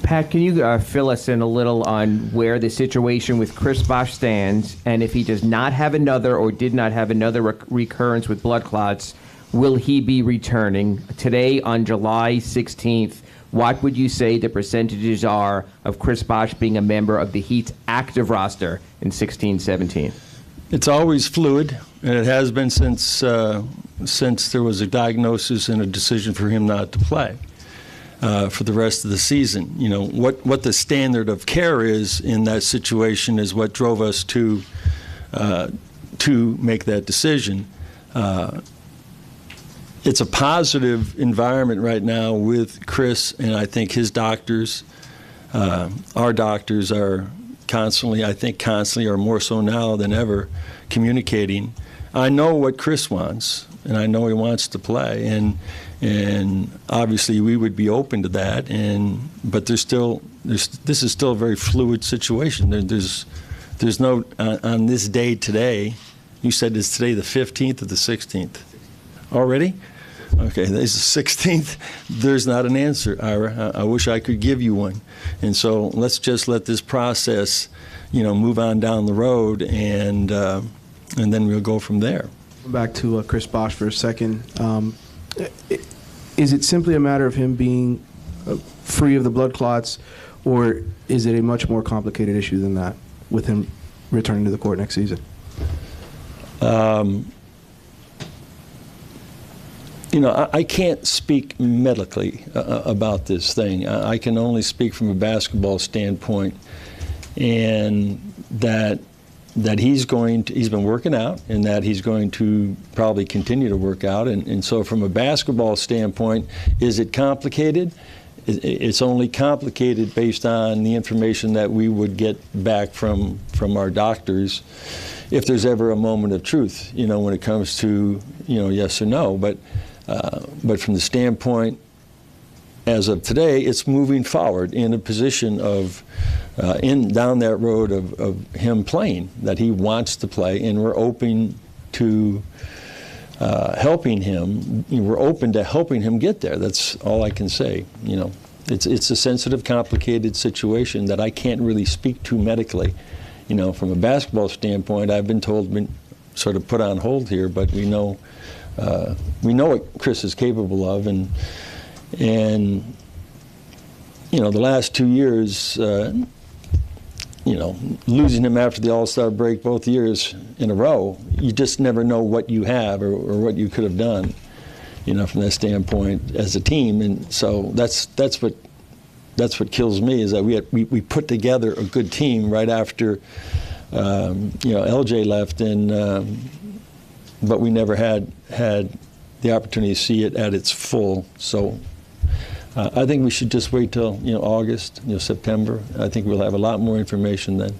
Pat, can you fill us in a little on where the situation with Chris Bosh stands, and if he does not have another or did not have another recurrence with blood clots, will he be returning? Today, on July 16th, what would you say the percentages are of Chris Bosh being a member of the Heat's active roster in 16-17? It's always fluid, and it has been since there was a diagnosis and a decision for him not to play for the rest of the season. You know, what the standard of care is in that situation is what drove us to make that decision. It's a positive environment right now with Chris, and I think his doctors, our doctors are constantly, or more so now than ever, communicating. I know what Chris wants, and I know he wants to play, and obviously we would be open to that. But this is still a very fluid situation. There's no on this day today. You said it's today the 15th or the 16th already. Okay, this is the 16th. There's not an answer, Ira. I wish I could give you one. And so let's just let this process, move on down the road, and then we'll go from there. Back to Chris Bosh for a second. Is it simply a matter of him being free of the blood clots, or is it a much more complicated issue than that with him returning to the court next season? I can't speak medically about this thing. I can only speak from a basketball standpoint, and that he's been working out, and that he's going to probably continue to work out. And so from a basketball standpoint, is it complicated? It's only complicated based on the information that we would get back from our doctors, if there's ever a moment of truth, when it comes to, yes or no. But from the standpoint, as of today, it's moving forward in a position of, down that road of him playing, that he wants to play, and we're open to helping him. We're open to helping him get there. That's all I can say. It's a sensitive, complicated situation that I can't really speak to medically. From a basketball standpoint, I've been told, sort of put on hold here, but we know what Chris is capable of, and the last 2 years, losing him after the All-Star break both years in a row, you just never know what you have or what you could have done, from that standpoint as a team. And so that's what kills me, is that we put together a good team right after LJ left, and but we never had the opportunity to see it at its full. So I think we should just wait till August, September. I think we'll have a lot more information then.